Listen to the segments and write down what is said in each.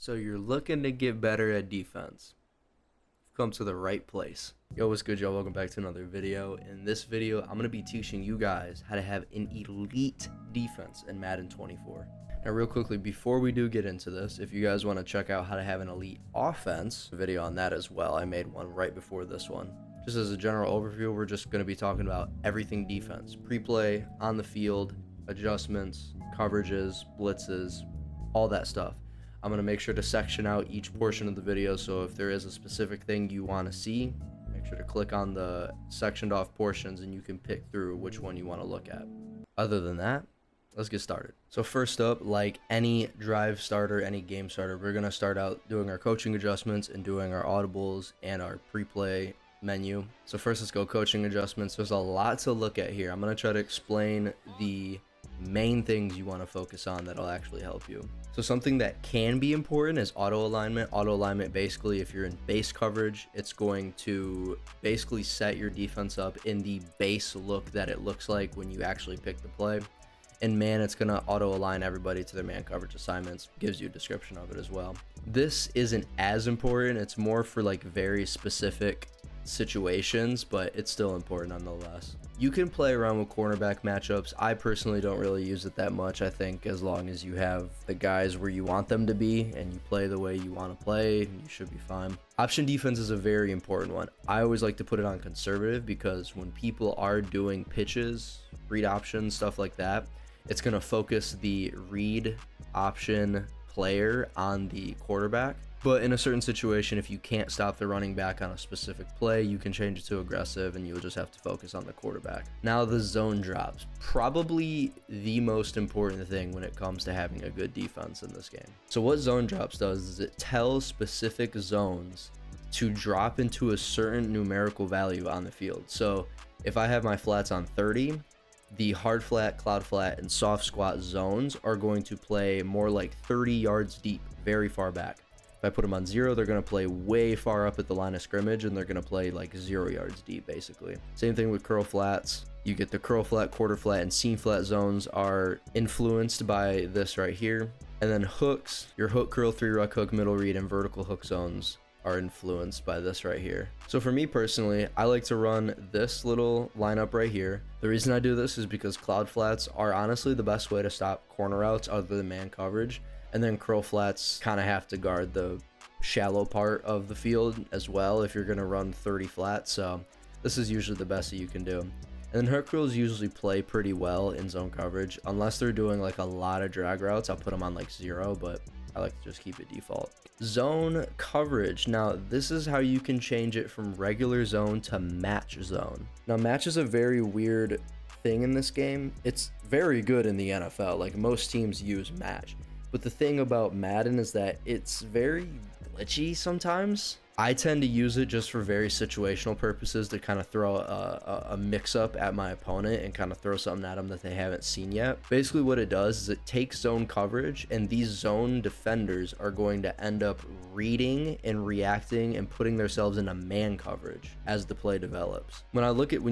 So you're looking to get better at defense. You've come to the right place. Yo, what's good, y'all? Welcome back to another video. In this video, I'm going to be teaching you guys how to have an elite defense in Madden 24. Now, real quickly, before we do get into this, if you guys want to check out how to have an elite offense, a video on that as well. I made one right before this one. Just as a general overview, we're just going to be talking about everything defense. Pre-play, on the field, adjustments, coverages, blitzes, all that stuff. I'm going to make sure to section out each portion of the video, so if there is a specific thing you want to see, make sure to click on the sectioned off portions and you can pick through which one you want to look at. Other than that, let's get started. So first up, like any drive starter, any game starter, we're going to start out doing our coaching adjustments and doing our audibles and our pre-play menu. So first, let's go coaching adjustments. There's a lot to look at here. I'm going to try to explain the main things you want to focus on that'll actually help you. So something that can be important is auto alignment. Auto alignment, basically, if you're in base coverage, it's going to basically set your defense up in the base look that it looks like when you actually pick the play. And man, it's going to auto align everybody to their man coverage assignments. Gives you a description of it as well. This isn't as important. It's more for like very specific situations, but it's still important nonetheless. You can play around with cornerback matchups. I personally don't really use it that much. I think as long as you have the guys where you want them to be and you play the way you want to play, you should be fine. Option defense is a very important one. I always like to put it on conservative because when people are doing pitches, read options, stuff like that, it's going to focus the read option player on the quarterback. But in a certain situation, if you can't stop the running back on a specific play, you can change it to aggressive and you'll just have to focus on the quarterback. Now, the zone drops. Probably the most important thing when it comes to having a good defense in this game. So what zone drops does is it tells specific zones to drop into a certain numerical value on the field. So if I have my flats on 30, the hard flat, cloud flat, and soft squat zones are going to play more like 30 yards deep, very far back. If I put them on 0, they're going to play way far up at the line of scrimmage, and they're going to play like 0 yards deep, basically. Same thing with curl flats. You get the curl flat, quarter flat, and seam flat zones are influenced by this right here. And then hooks, your hook, curl, 3-ruck hook, middle read, and vertical hook zones are influenced by this right here. So for me personally, I like to run this little lineup right here. The reason I do this is because cloud flats are honestly the best way to stop corner routes other than man coverage. And then curl flats kind of have to guard the shallow part of the field as well if you're going to run 30 flats. So this is usually the best that you can do. And then hook curls usually play pretty well in zone coverage. Unless they're doing like a lot of drag routes, I'll put them on like 0, but I like to just keep it default. Zone coverage. Now, this is how you can change it from regular zone to match zone. Now, match is a very weird thing in this game. It's very good in the NFL. Like most teams use match. But the thing about Madden is that it's very glitchy sometimes. I tend to use it just for very situational purposes to kind of throw a mix-up at my opponent and kind of throw something at them that they haven't seen yet. Basically what it does is it takes zone coverage, and these zone defenders are going to end up reading and reacting and putting themselves in a man coverage as the play develops. When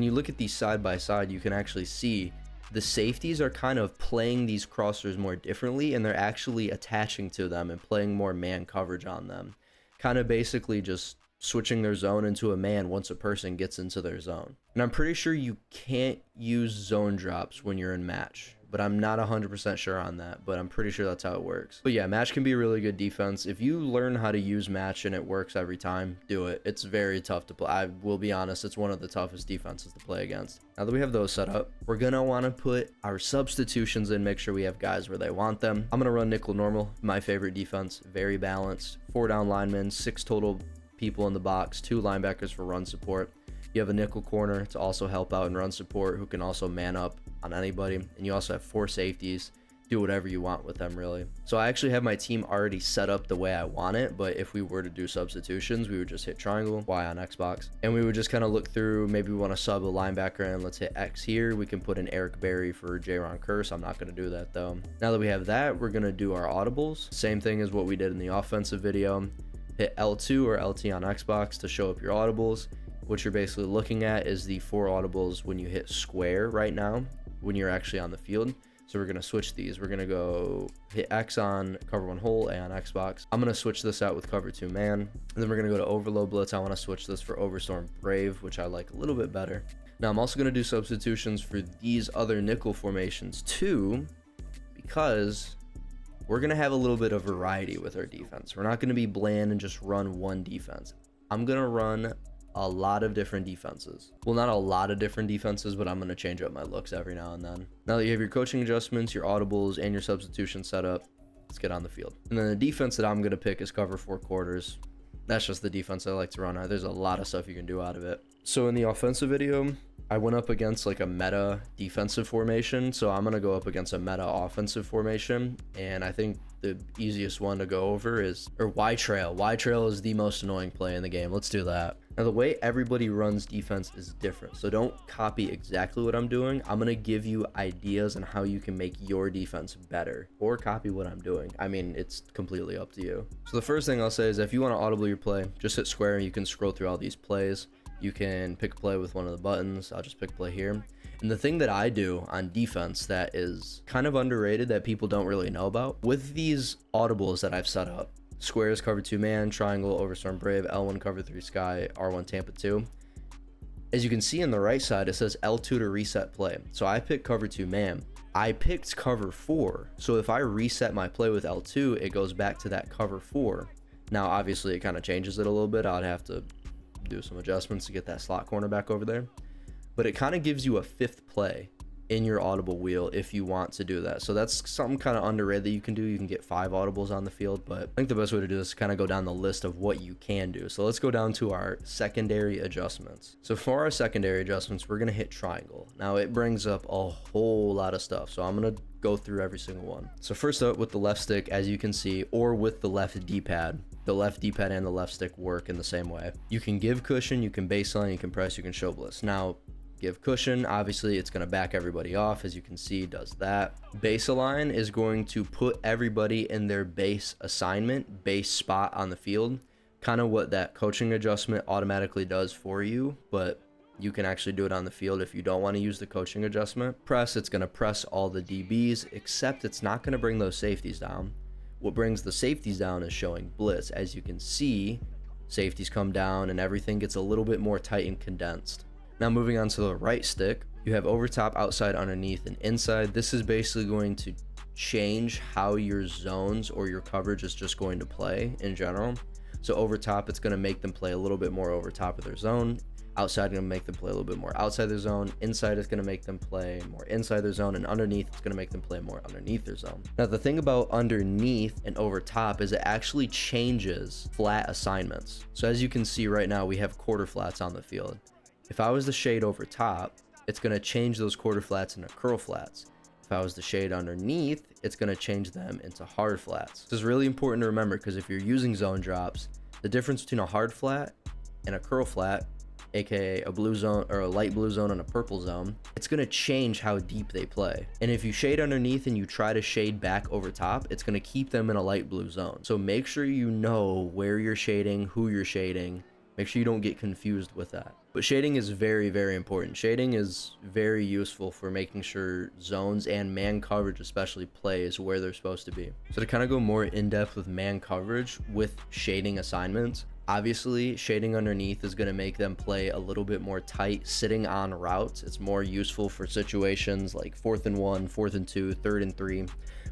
you look at these side by side, you can actually see the safeties are kind of playing these crossers more differently, and they're actually attaching to them and playing more man coverage on them. Kind of basically just switching their zone into a man once a person gets into their zone. And I'm pretty sure you can't use zone drops when you're in match, but I'm not 100% sure on that, but I'm pretty sure that's how it works. But yeah, match can be a really good defense. If you learn how to use match and it works every time, do it. It's very tough to play. I will be honest, it's one of the toughest defenses to play against. Now that we have those set up, we're gonna wanna put our substitutions in, make sure we have guys where they want them. I'm gonna run nickel normal, my favorite defense, very balanced. 4 down linemen, 6 total people in the box, 2 linebackers for run support. You have a nickel corner to also help out in run support, who can also man up on anybody. And you also have 4 safeties. Do whatever you want with them, really. So I actually have my team already set up the way I want it, but if we were to do substitutions, we would just hit triangle, Y on Xbox, and we would just kind of look through. Maybe we want to sub a linebacker, and let's hit X here. We can put in Eric Berry for Jaron Curse. I'm not going to do that though. Now that we have that, we're going to do our audibles. Same thing as what we did in the offensive video. Hit L2 or LT on Xbox to show up your audibles. What you're basically looking at is the 4 audibles when you hit square right now, when you're actually on the field. So we're going to switch these. We're going to go hit X on cover one hole, A on Xbox. I'm going to switch this out with cover two man. And then we're going to go to overload blitz. I want to switch this for overstorm brave, which I like a little bit better. Now I'm also going to do substitutions for these other nickel formations too, because we're going to have a little bit of variety with our defense. We're not going to be bland and just run one defense. I'm going to run a lot of different defenses. Well, not a lot of different defenses, but I'm going to change up my looks every now and then. Now that you have your coaching adjustments, your audibles, and your substitution set up, let's get on the field. And then the defense that I'm going to pick is cover four quarters. That's just the defense I like to run. There's a lot of stuff you can do out of it. So in the offensive video, I went up against like a meta defensive formation. So I'm going to go up against a meta offensive formation. And I think the easiest one to go over is, or Y trail. Y trail is the most annoying play in the game. Let's do that. Now the way everybody runs defense is different. So don't copy exactly what I'm doing. I'm going to give you ideas on how you can make your defense better, or copy what I'm doing. I mean, it's completely up to you. So the first thing I'll say is if you want to audible your play, just hit square and you can scroll through all these plays. You can pick a play with one of the buttons. I'll just pick play here. And the thing that I do on defense that is kind of underrated that people don't really know about, with these audibles that I've set up, squares cover two man, triangle overstorm brave, L1 cover three sky, R1 Tampa 2. As you can see on the right side, it says L2 to reset play. So I picked cover two man. I picked cover four. So if I reset my play with L2, it goes back to that cover four. Now, obviously it kind of changes it a little bit. I'd have to do some adjustments to get that slot corner back over there, but it kind of gives you a fifth play in your audible wheel if you want to do that. So that's something kind of underrated that you can do. You can get 5 audibles on the field, but I think the best way to do this is kind of go down the list of what you can do. So let's go down to our secondary adjustments. So for our secondary adjustments, we're going to hit triangle. Now it brings up a whole lot of stuff, so I'm going to go through every single one. So first up, with the left stick, as you can see, or with the left D-pad, the left D-pad and the left stick work in the same way. You can give cushion, you can baseline, you can press, you can show blitz. Now, give cushion, obviously it's going to back everybody off, as you can see, does that. Baseline is going to put everybody in their base assignment, base spot on the field, kind of what that coaching adjustment automatically does for you, but you can actually do it on the field if you don't want to use the coaching adjustment. Press, it's going to press all the DBs, except it's not going to bring those safeties down. What brings the safeties down is showing blitz. As you can see, safeties come down and everything gets a little bit more tight and condensed. Now moving on to the right stick, you have overtop, outside, underneath, and inside. This is basically going to change how your zones or your coverage is just going to play in general. So overtop, it's going to make them play a little bit more over top of their zone. Outside, going to make them play a little bit more outside their zone. Inside is going to make them play more inside their zone, and underneath it's going to make them play more underneath their zone. Now the thing about underneath and over top is it actually changes flat assignments. So as you can see right now, we have quarter flats on the field. If I was to shade over top, it's going to change those quarter flats into curl flats. If I was to shade underneath, it's going to change them into hard flats. This is really important to remember, because if you're using zone drops, the difference between a hard flat and a curl flat, aka a blue zone or a light blue zone and a purple zone, it's going to change how deep they play. And if you shade underneath and you try to shade back over top, it's going to keep them in a light blue zone. So make sure you know where you're shading, who you're shading. Make sure you don't get confused with that. But shading is very, very important. Shading is very useful for making sure zones and man coverage especially plays where they're supposed to be. So to kind of go more in depth with man coverage with shading assignments, obviously shading underneath is going to make them play a little bit more tight sitting on routes. It's more useful for situations like 4th and 1, 4th and 2, 3rd and 3,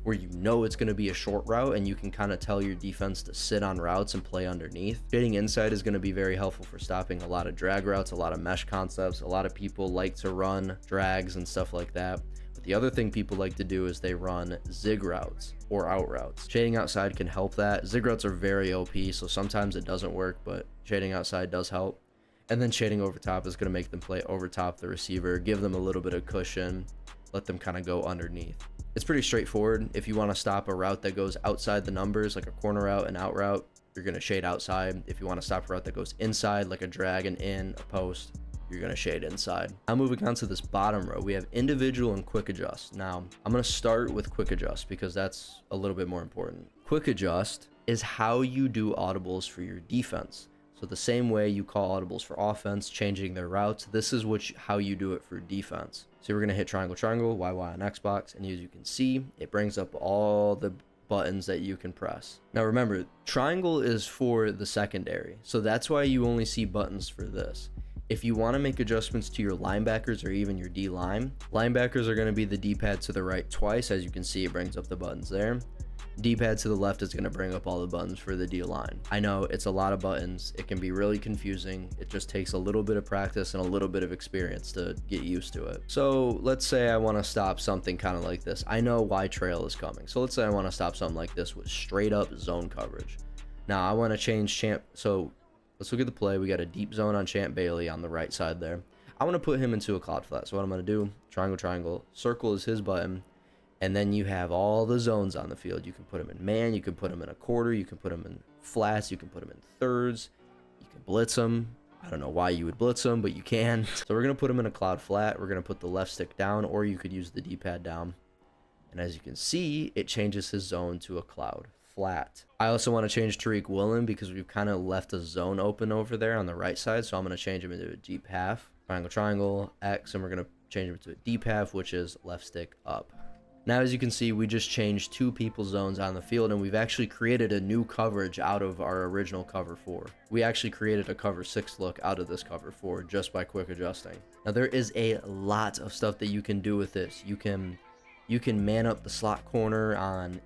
where you know it's going to be a short route and you can kind of tell your defense to sit on routes and play underneath. Shading inside is going to be very helpful for stopping a lot of drag routes, a lot of mesh concepts. A lot of people like to run drags and stuff like that. But the other thing people like to do is they run zig routes or out routes. Shading outside can help that. Zig routes are very OP, so sometimes it doesn't work, but shading outside does help. And then shading over top is going to make them play over top the receiver, give them a little bit of cushion, let them kind of go underneath. It's pretty straightforward. If you want to stop a route that goes outside the numbers, like a corner route and out route, you're going to shade outside. If you want to stop a route that goes inside, like a drag and in, a post, you're going to shade inside. Now moving on to this bottom row, we have individual and quick adjust. Now I'm going to start with quick adjust because that's a little bit more important. Quick adjust is how you do audibles for your defense. So the same way you call audibles for offense, changing their routes, this is how you do it for defense. So we're going to hit triangle, triangle, YY on Xbox, and as you can see, it brings up all the buttons that you can press. Now remember, triangle is for the secondary, so that's why you only see buttons for this. If you want to make adjustments to your linebackers or even your D-line, linebackers are going to be the D-pad to the right twice. As you can see, it brings up the buttons there. D-pad to the left is going to bring up all the buttons for the D-line. I know it's a lot of buttons. It can be really confusing. It just takes a little bit of practice and a little bit of experience to get used to it. So let's say I want to stop something kind of like this. I know why trail is coming. So let's say I want to stop something like this with straight up zone coverage. Now I want to change champ. So let's look at the play. We got a deep zone on Champ Bailey on the right side there. I want to put him into a cloud flat. So what I'm going to do, triangle, triangle, circle is his button. And then you have all the zones on the field. You can put them in man, you can put them in a quarter, you can put them in flats, you can put them in thirds, you can blitz them. I don't know why you would blitz them, but you can. So we're going to put them in a cloud flat. We're going to put the left stick down, or you could use the D-pad down. And as you can see, it changes his zone to a cloud flat. I also want to change Tariq Woolen because we've kind of left a zone open over there on the right side. So I'm going to change him into a deep half, triangle, triangle, X, and we're going to change him to a deep half, which is left stick up. Now, as you can see, we just changed two people's zones on the field, and we've actually created a new coverage out of our original cover 4. We actually created a cover 6 look out of this cover 4 just by quick adjusting. Now, there is a lot of stuff that you can do with this. You can man up the slot corner on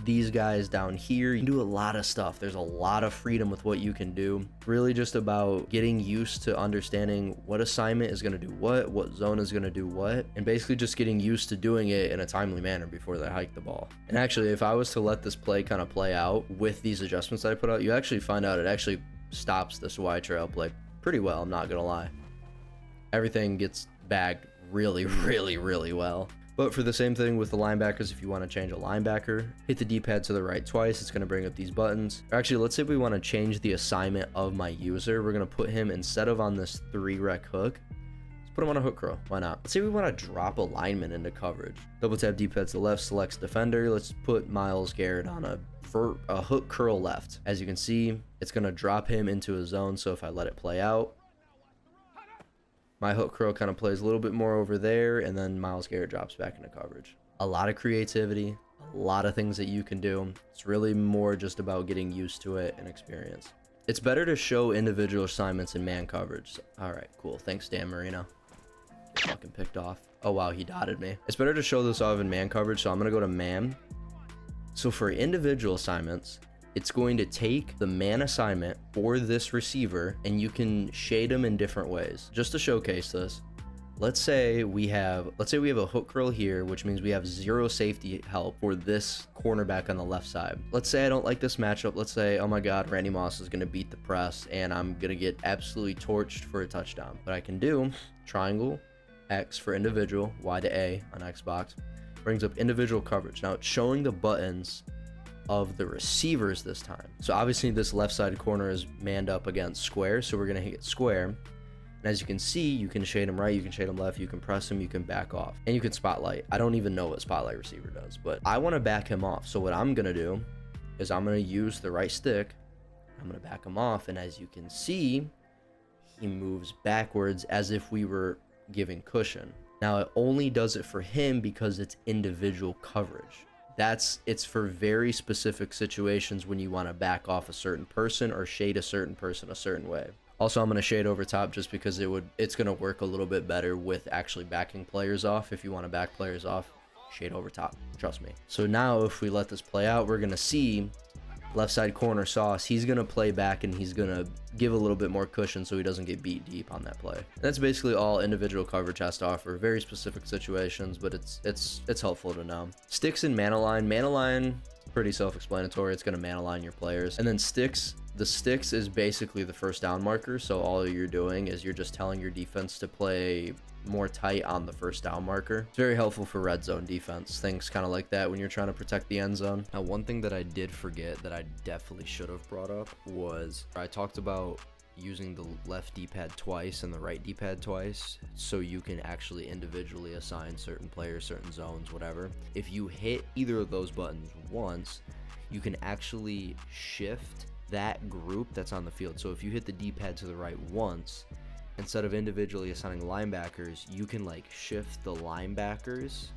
these guys down here. You can do a lot of stuff. There's a lot of freedom with what you can do. Really just about getting used to understanding what assignment is going to do what zone is going to do what, and basically just getting used to doing it in a timely manner before they hike the ball. And actually, if I was to let this play kind of play out with these adjustments that I put out, you actually find out it actually stops this Y trail play pretty well, I'm not gonna lie. Everything gets bagged really, really, really well. But for the same thing with the linebackers, if you want to change a linebacker, hit the D-pad to the right twice. It's going to bring up these buttons. Actually, let's say we want to change the assignment of my user. We're going to put him, instead of on this 3-rec hook, let's put him on a hook curl. Why not? Let's say we want to drop a lineman into coverage. Double tap D-pad to the left, selects defender. Let's put Myles Garrett on a hook curl left. As you can see, it's going to drop him into a zone. So if I let it play out, my hook curl kind of plays a little bit more over there, and then Myles Garrett drops back into coverage. A lot of creativity, a lot of things that you can do. It's really more just about getting used to it and experience. It's better to show individual assignments in man coverage. All right, cool. Thanks, Dan Marino. Get fucking picked off. Oh, wow, he dotted me. It's better to show this off in man coverage, so I'm going to go to man. So for individual assignments, it's going to take the man assignment for this receiver, and you can shade them in different ways. Just to showcase this, let's say we have a hook curl here, which means we have 0 safety help for this cornerback on the left side. Let's say I don't like this matchup. Let's say, oh my God, Randy Moss is going to beat the press, and I'm going to get absolutely torched for a touchdown. But I can do triangle, X for individual, Y to A on Xbox, brings up individual coverage. Now it's showing the buttons of the receivers this time. So obviously this left side corner is manned up against square, so we're going to hit square. And as you can see, you can shade him right, you can shade him left, you can press him, you can back off, and you can spotlight. I don't even know what spotlight receiver does, but I want to back him off. So what I'm going to do is I'm going to use the right stick. I'm going to back him off, and as you can see, he moves backwards as if we were giving cushion. Now it only does it for him because it's individual coverage. It's for very specific situations when you want to back off a certain person or shade a certain person a certain way. Also, I'm going to shade over top just because it's going to work a little bit better with actually backing players off. If you want to back players off, shade over top, trust me. So now if we let this play out, we're going to see left side corner Sauce. He's going to play back, and he's going to give a little bit more cushion so he doesn't get beat deep on that play. That's basically all individual coverage has to offer. Very specific situations, but it's helpful to know. Sticks in man align, pretty self-explanatory. It's going to man align your players. And then sticks, the sticks is basically the first down marker. So all you're doing is you're just telling your defense to play more tight on the first down marker. It's very helpful for red zone defense, things kind of like that when you're trying to protect the end zone. Now, one thing that I did forget that I definitely should have brought up was I talked about using the left D-pad twice and the right D-pad twice, so you can actually individually assign certain players, certain zones, whatever. If you hit either of those buttons once, you can actually shift that group that's on the field. So if you hit the D-pad to the right once, instead of individually assigning linebackers, you can like shift the linebackers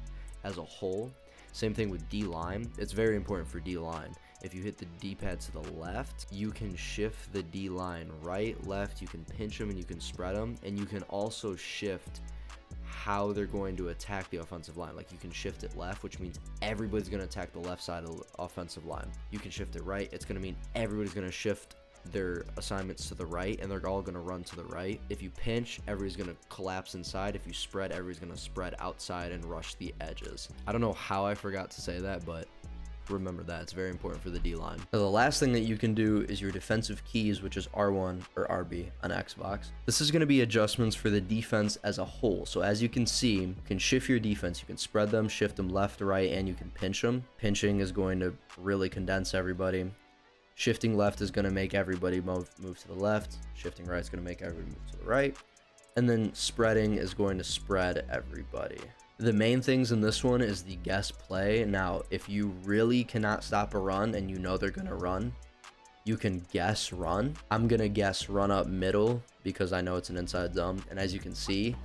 as a whole. Same thing with D-line. It's very important for D-line. If you hit the D-pad to the left, you can shift the D-line right, left, you can pinch them and you can spread them, and you can also shift how they're going to attack the offensive line. Like you can shift it left, which means everybody's going to attack the left side of the offensive line. You can shift it right, it's going to mean everybody's going to shift their assignments to the right, and they're all going to run to the right. If you pinch, everybody's going to collapse inside. If you spread, everybody's going to spread outside and rush the edges. I don't know how I forgot to say that, but remember that. It's very important for the D-line. Now, the last thing that you can do is your defensive keys, which is R1 or RB on Xbox. This is going to be adjustments for the defense as a whole. So as you can see, you can shift your defense. You can spread them, shift them left, right, and you can pinch them. Pinching is going to really condense everybody. Shifting left is going to make everybody move to the left. Shifting right is going to make everybody move to the right. And then spreading is going to spread everybody. The main things in this one is the guess play. Now, if you really cannot stop a run and you know they're going to run, you can guess run. I'm going to guess run up middle because I know it's an inside zone. And as you can see,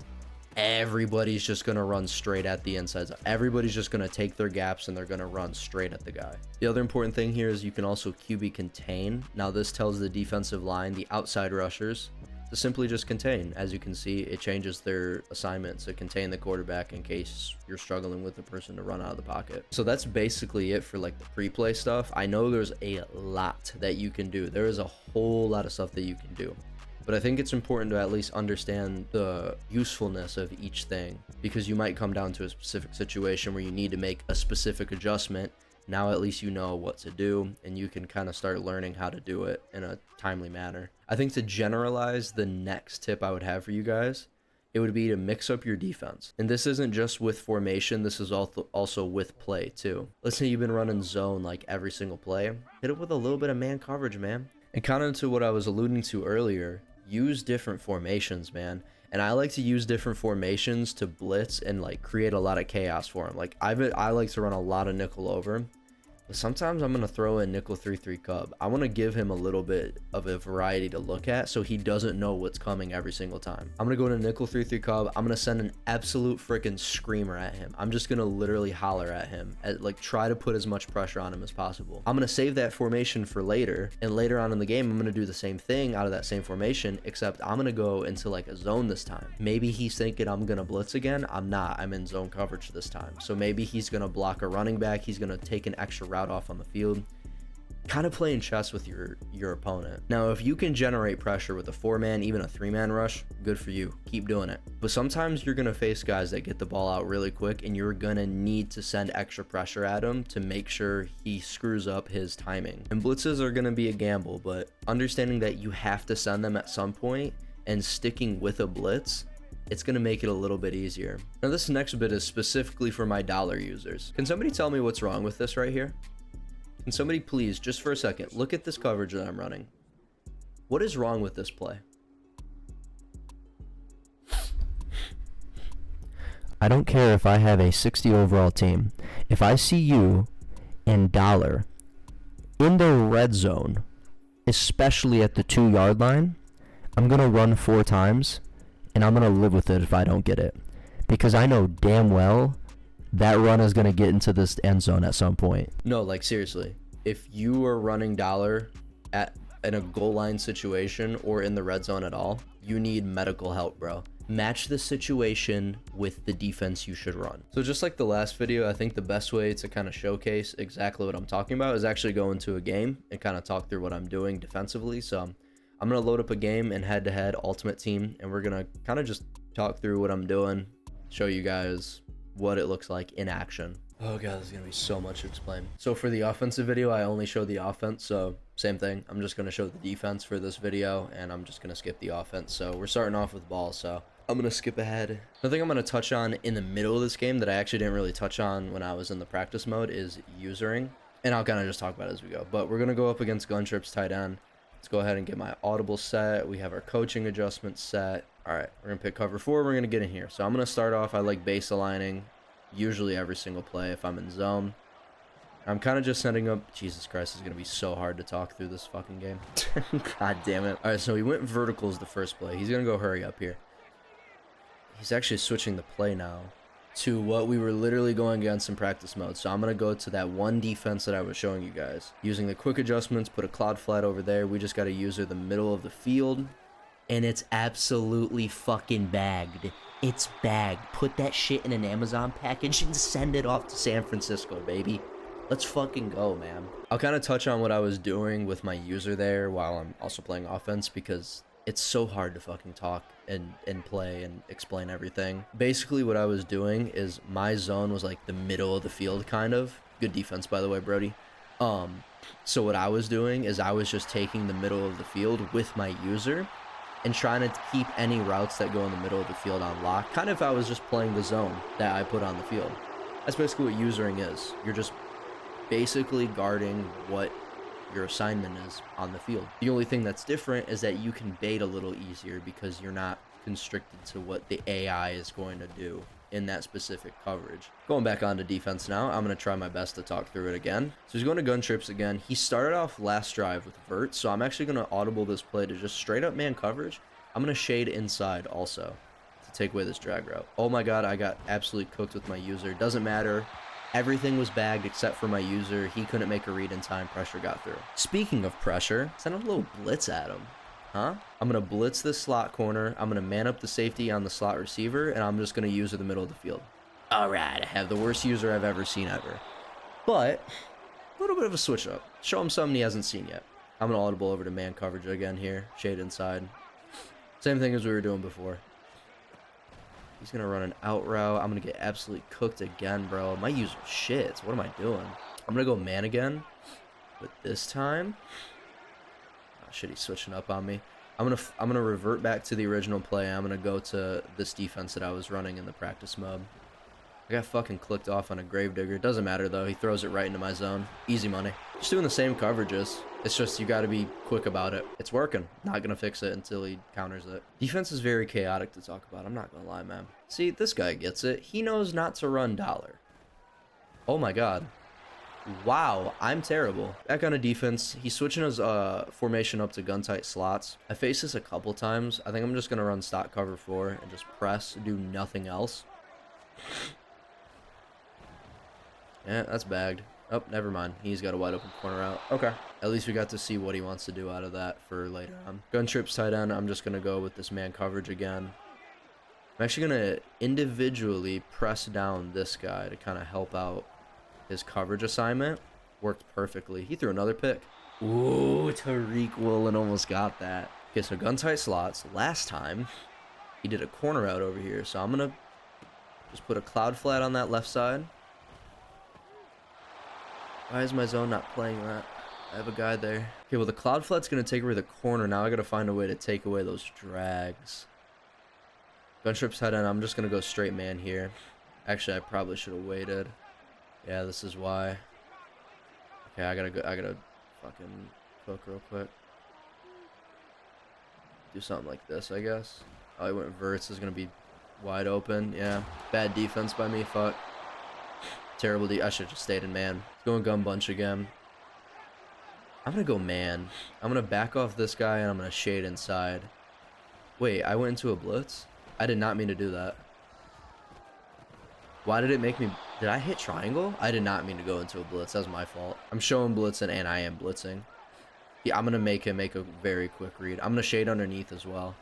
everybody's just going to run straight at the inside zone. Everybody's just going to take their gaps and they're going to run straight at the guy. The other important thing here is you can also QB contain. Now, this tells the defensive line, the outside rushers, to simply just contain. As you can see, it changes their assignment to contain the quarterback in case you're struggling with the person to run out of the pocket. So that's basically it for like the pre-play stuff. I know there's a lot that you can do. There is a whole lot of stuff that you can do, but I think it's important to at least understand the usefulness of each thing, because you might come down to a specific situation where you need to make a specific adjustment. Now at least you know what to do, and you can kind of start learning how to do it in a timely manner. I think to generalize, the next tip I would have for you guys, it would be to mix up your defense. And this isn't just with formation, this is also with play too. Let's say you've been running zone like every single play. Hit it with a little bit of man coverage, man. And kind of to what I was alluding to earlier, use different formations, man. And I like to use different formations to blitz and like create a lot of chaos for him. Like I like to run a lot of nickel over, but sometimes I'm going to throw in nickel 3-3 cub. I want to give him a little bit of a variety to look at so he doesn't know what's coming every single time. I'm going to go to nickel 3-3 cub. I'm going to send an absolute freaking screamer at him. I'm just going to literally holler at him, like try to put as much pressure on him as possible. I'm going to save that formation for later, and later on in the game I'm going to do the same thing out of that same formation, except I'm going to go into like a zone this time. Maybe he's thinking I'm going to blitz again. I'm not. I'm in zone coverage this time. So maybe he's going to block a running back. He's going to take an extra route off on the field. Kind of playing chess with your opponent. Now, if you can generate pressure with a 4-man, even a 3-man rush, good for you. Keep doing it. But sometimes you're going to face guys that get the ball out really quick, and you're going to need to send extra pressure at him to make sure he screws up his timing. And blitzes are going to be a gamble, but understanding that you have to send them at some point and sticking with a blitz, it's going to make it a little bit easier. Now, this next bit is specifically for my dollar users. Can somebody tell me what's wrong with this right here? Can somebody please, just for a second, look at this coverage that I'm running. What is wrong with this play? I don't care if I have a 60 overall team. If I see you in dollar in the red zone, especially at the 2-yard line, I'm going to run 4 times, and I'm going to live with it if I don't get it. Because I know damn well that run is going to get into this end zone at some point. No, like seriously, if you are running dollar in a goal line situation or in the red zone at all, you need medical help, bro. Match the situation with the defense you should run. So just like the last video, I think the best way to kind of showcase exactly what I'm talking about is actually go into a game and kind of talk through what I'm doing defensively. So I'm going to load up a game in head-to-head ultimate team, and we're going to kind of just talk through what I'm doing, show you guys what it looks like in action. Oh god, there's gonna be so much to explain. So for the offensive video, I only show the offense, so same thing. I'm just gonna show the defense for this video, and I'm just gonna skip the offense. So we're starting off with ball, so I'm gonna skip ahead. Another thing I'm gonna touch on in the middle of this game that I actually didn't really touch on when I was in the practice mode is usering, and I'll kind of just talk about it as we go. But we're gonna go up against Gun Trip's tight end. Let's go ahead and get my audible set. We have our coaching adjustments set. All right, we're gonna pick cover 4. We're gonna get in here. So I'm gonna start off. I like base aligning usually every single play if I'm in zone. I'm kind of just setting up. Jesus Christ, it's gonna be so hard to talk through this fucking game. God damn it. All right, so he went verticals the first play. He's gonna go hurry up here. He's actually switching the play now to what we were literally going against in practice mode. So I'm gonna go to that one defense that I was showing you guys. Using the quick adjustments, put a cloud flat over there. We just got a user the middle of the field. And it's absolutely fucking bagged. It's bagged. Put that shit in an Amazon package and send it off to San Francisco, baby. Let's fucking go, man. I'll kind of touch on what I was doing with my user there while I'm also playing offense, because it's so hard to fucking talk and play and explain everything. Basically, what I was doing is my zone was like the middle of the field, kind of. Good defense, by the way, Brody. So what I was doing is I was just taking the middle of the field with my user and trying to keep any routes that go in the middle of the field on lock. Kind of if I was just playing the zone that I put on the field. That's basically what usering is. You're just basically guarding what your assignment is on the field. The only thing that's different is that you can bait a little easier because you're not constricted to what the AI is going to do in that specific coverage. Going back onto defense now, I'm going to try my best to talk through it again. So he's going to gun trips again. He started off last drive with vert, so I'm actually going to audible this play to just straight up man coverage. I'm going to shade inside also to take away this drag route. Oh my god, I got absolutely cooked with my user. Doesn't matter. Everything was bagged except for my user. He couldn't make a read in time. Pressure got through. Speaking of pressure, send a little blitz at him. Huh? I'm going to blitz this slot corner. I'm going to man up the safety on the slot receiver, and I'm just going to use it in the middle of the field. All right, I have the worst user I've ever seen ever. But a little bit of a switch up. Show him something he hasn't seen yet. I'm going to audible over to man coverage again here. Shade inside. Same thing as we were doing before. He's going to run an out route. I'm going to get absolutely cooked again, bro. My user shits. What am I doing? I'm going to go man again. But this time... oh, shit, he's switching up on me. I'm gonna revert back to the original play. I'm going to go to this defense that I was running in the practice mode. I got fucking clicked off on a gravedigger. Doesn't matter, though. He throws it right into my zone. Easy money. Just doing the same coverages. It's just you got to be quick about it. It's working. Not going to fix it until he counters it. Defense is very chaotic to talk about. I'm not going to lie, man. See, this guy gets it. He knows not to run dollar. Oh, my God. Wow, I'm terrible. Back on a defense. He's switching his formation up to gun-tight slots. I faced this a couple times. I think I'm just going to run stock cover 4 and just press, do nothing else. Yeah, that's bagged. Oh, never mind. He's got a wide open corner out. Okay. At least we got to see what he wants to do out of that for later on. Gun trips tight end. I'm just going to go with this man coverage again. I'm actually going to individually press down this guy to kind of help out his coverage assignment. Worked perfectly. He threw another pick. Ooh, Tariq Woolen almost got that. Okay, so gun tight slots. Last time, he did a corner out over here. So I'm going to just put a cloud flat on that left side. Why is my zone not playing that? I have a guy there. Okay, well, the cloud flat's going to take away the corner. Now I got to find a way to take away those drags. Gun trips head end. I'm just going to go straight man here. Actually, I probably should have waited. Yeah, this is why. Okay, I gotta fucking cook real quick. Do something like this, I guess. Oh, he went verts. Is going to be wide open. Yeah, bad defense by me. Fuck. Terrible I should have just stayed in man. Going gun bunch again. I'm going to go man. I'm going to back off this guy, and I'm going to shade inside. Wait, I went into a blitz? I did not mean to do that. Why did it make me... did I hit triangle? I did not mean to go into a blitz. That was my fault. I'm showing blitzing, and I am blitzing. Yeah, I'm going to make him make a very quick read. I'm going to shade underneath as well.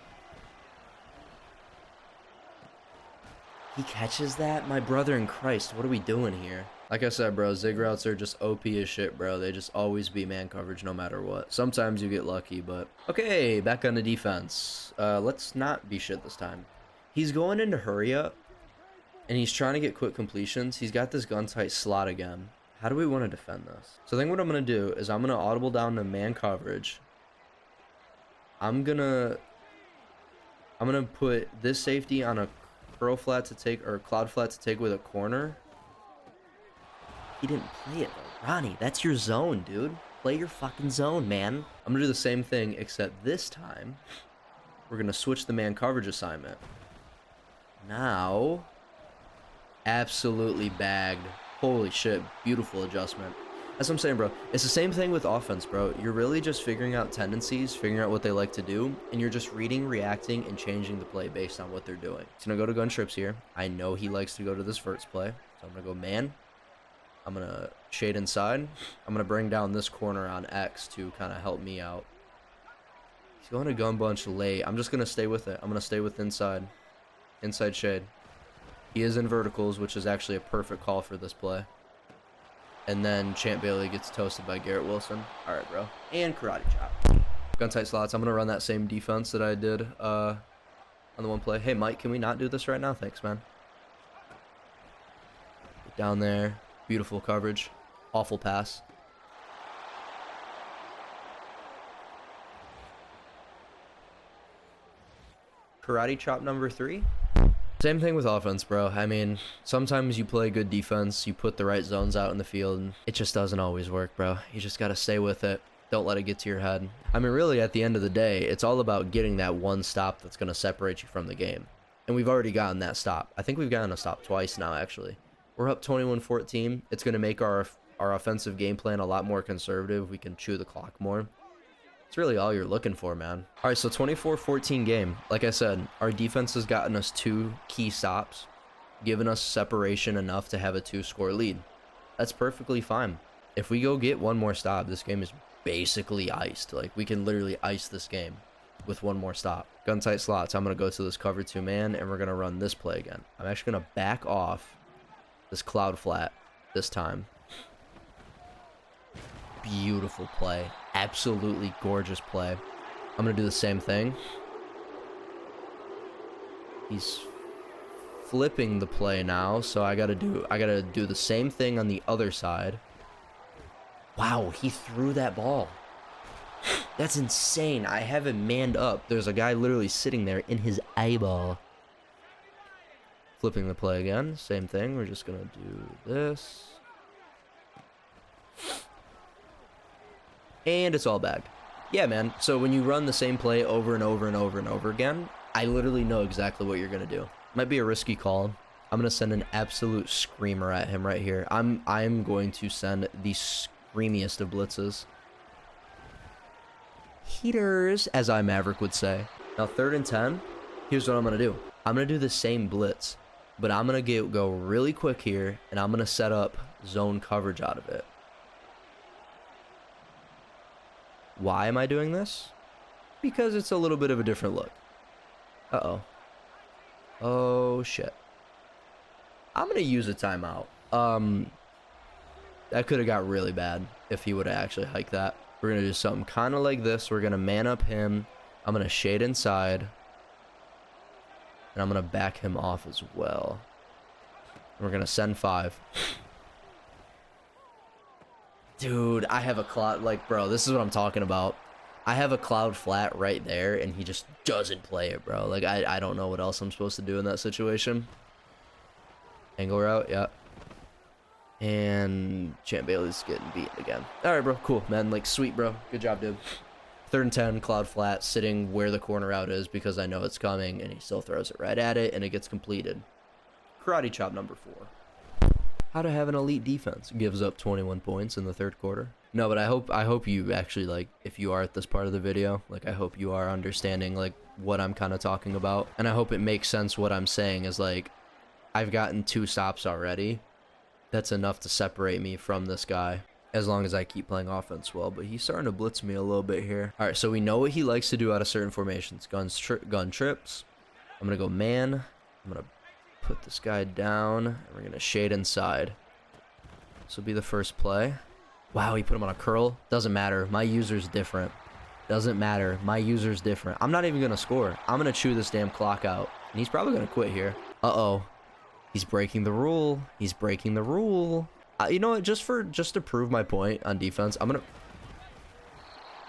He catches that? My brother in Christ, what are we doing here? Like I said, bro, zig routes are just OP as shit, bro. They just always be man coverage no matter what. Sometimes you get lucky, but... okay, back on the defense. Let's not be shit this time. He's going into hurry up, and he's trying to get quick completions. He's got this gun-tight slot again. How do we want to defend this? So I think what I'm going to do is I'm going to audible down to man coverage. I'm going to put this safety on a curl flat to take, or cloud flat to take with a corner. He didn't play it though. Ronnie, that's your zone, dude. Play your fucking zone, man. I'm gonna do the same thing, except this time we're gonna switch the man coverage assignment. Now, absolutely bagged. Holy shit, beautiful adjustment. That's what I'm saying, bro. It's the same thing with offense, bro. You're really just figuring out tendencies, figuring out what they like to do, and you're just reading, reacting, and changing the play based on what they're doing. He's gonna go to gun trips here. I know he likes to go to this verts play, so I'm gonna go man. I'm gonna shade inside. I'm gonna bring down this corner on X to kind of help me out. He's going to gun bunch late. I'm just gonna stay with it. I'm gonna stay with inside shade. He is in verticals, which is actually a perfect call for this play. And then Champ Bailey gets toasted by Garrett Wilson. All right, bro. And karate chop. Gun tight slots. I'm going to run that same defense that I did on the one play. Hey, Mike, can we not do this right now? Thanks, man. Get down there. Beautiful coverage. Awful pass. Karate chop number 3. Same thing with offense, bro. I mean, sometimes you play good defense, you put the right zones out in the field, and it just doesn't always work, bro. You just got to stay with it. Don't let it get to your head. I mean, really, at the end of the day, it's all about getting that one stop that's going to separate you from the game. And we've already gotten that stop. I think we've gotten a stop twice now, actually. We're up 21-14. It's going to make our offensive game plan a lot more conservative. We can chew the clock more. It's really all you're looking for, man. All right, so 24-14 game. Like I said, our defense has gotten us 2 key stops, given us separation enough to have a 2-score lead. That's perfectly fine. If we go get one more stop, this game is basically iced. Like, we can literally ice this game with one more stop. Gun tight slots. I'm going to go to this cover 2 man, and we're going to run this play again. I'm actually going to back off this cloud flat this time. Beautiful play. Absolutely gorgeous play. I'm gonna do the same thing. He's flipping the play now, so I gotta do the same thing on the other side. Wow, he threw that ball. That's insane. I have him manned up. There's a guy literally sitting there in his eyeball. Flipping the play again. Same thing. We're just gonna do this. And it's all bagged. Yeah, man. So when you run the same play over and over and over and over again, I literally know exactly what you're going to do. Might be a risky call. I'm going to send an absolute screamer at him right here. I'm going to send the screamiest of blitzes. Heaters, as Maverick would say. Now, 3rd and 10, here's what I'm going to do. I'm going to do the same blitz, but I'm going to go really quick here, and I'm going to set up zone coverage out of it. Why am I doing this? Because it's a little bit of a different look. Uh-oh. Oh, shit. I'm going to use a timeout. That could have got really bad if he would have actually hiked that. We're going to do something kind of like this. We're going to man up him. I'm going to shade inside. And I'm going to back him off as well. We're going to send 5. Dude, I have a cloud, like, bro, this is what I'm talking about. I have a cloud flat right there, and he just doesn't play it, bro. Like, I don't know what else I'm supposed to do in that situation. Angle route, yep. And Champ Bailey's getting beaten again. All right, bro, cool, man. Like, sweet, bro. Good job, dude. 3rd and 10, cloud flat, sitting where the corner route is because I know it's coming, and he still throws it right at it, and it gets completed. Karate chop number 4. How to have an elite defense. Gives up 21 points in the 3rd quarter. No, but I hope you actually, like, if you are at this part of the video, like, I hope you are understanding, like, what I'm kind of talking about. And I hope it makes sense what I'm saying is, like, I've gotten 2 stops already. That's enough to separate me from this guy as long as I keep playing offense well. But he's starting to blitz me a little bit here. All right, so we know what he likes to do out of certain formations. Gun trips. I'm going to go man. I'm going to put this guy down, and we're gonna shade inside. This will be the first play. Wow, he put him on a curl. Doesn't matter. My user's different. Doesn't matter. My user's different. I'm not even gonna score. I'm gonna chew this damn clock out, and he's probably gonna quit here. Uh-oh. He's breaking the rule. He's breaking the rule. You know what? Just to prove my point on defense, I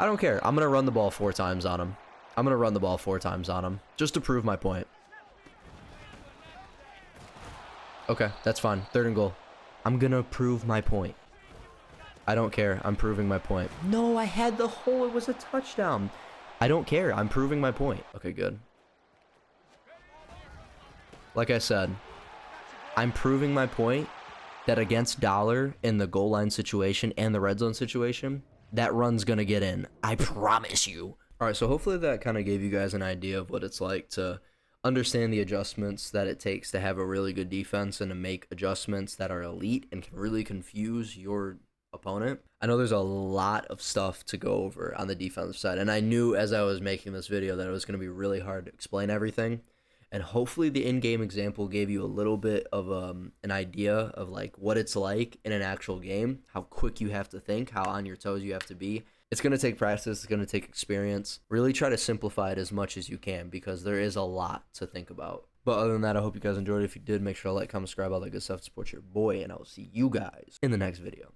don't care. I'm gonna run the ball 4 times on him. I'm gonna run the ball 4 times on him just to prove my point. Okay, that's fine. 3rd and goal. I'm gonna prove my point. I don't care. I'm proving my point. No, I had the hole. It was a touchdown. I don't care. I'm proving my point. Okay, good. Like I said, I'm proving my point, that against Dollar in the goal line situation and the red zone situation, that run's gonna get in. I promise you. All right, so hopefully that kind of gave you guys an idea of what it's like to understand the adjustments that it takes to have a really good defense and to make adjustments that are elite and can really confuse your opponent. I know there's a lot of stuff to go over on the defensive side, and I knew as I was making this video that it was going to be really hard to explain everything. And hopefully the in-game example gave you a little bit of an idea of like what it's like in an actual game, how quick you have to think, how on your toes you have to be. It's going to take practice, it's going to take experience. Really try to simplify it as much as you can because there is a lot to think about. But other than that, I hope you guys enjoyed. If you did, make sure to like, comment, subscribe, all that good stuff to support your boy, and I will see you guys in the next video.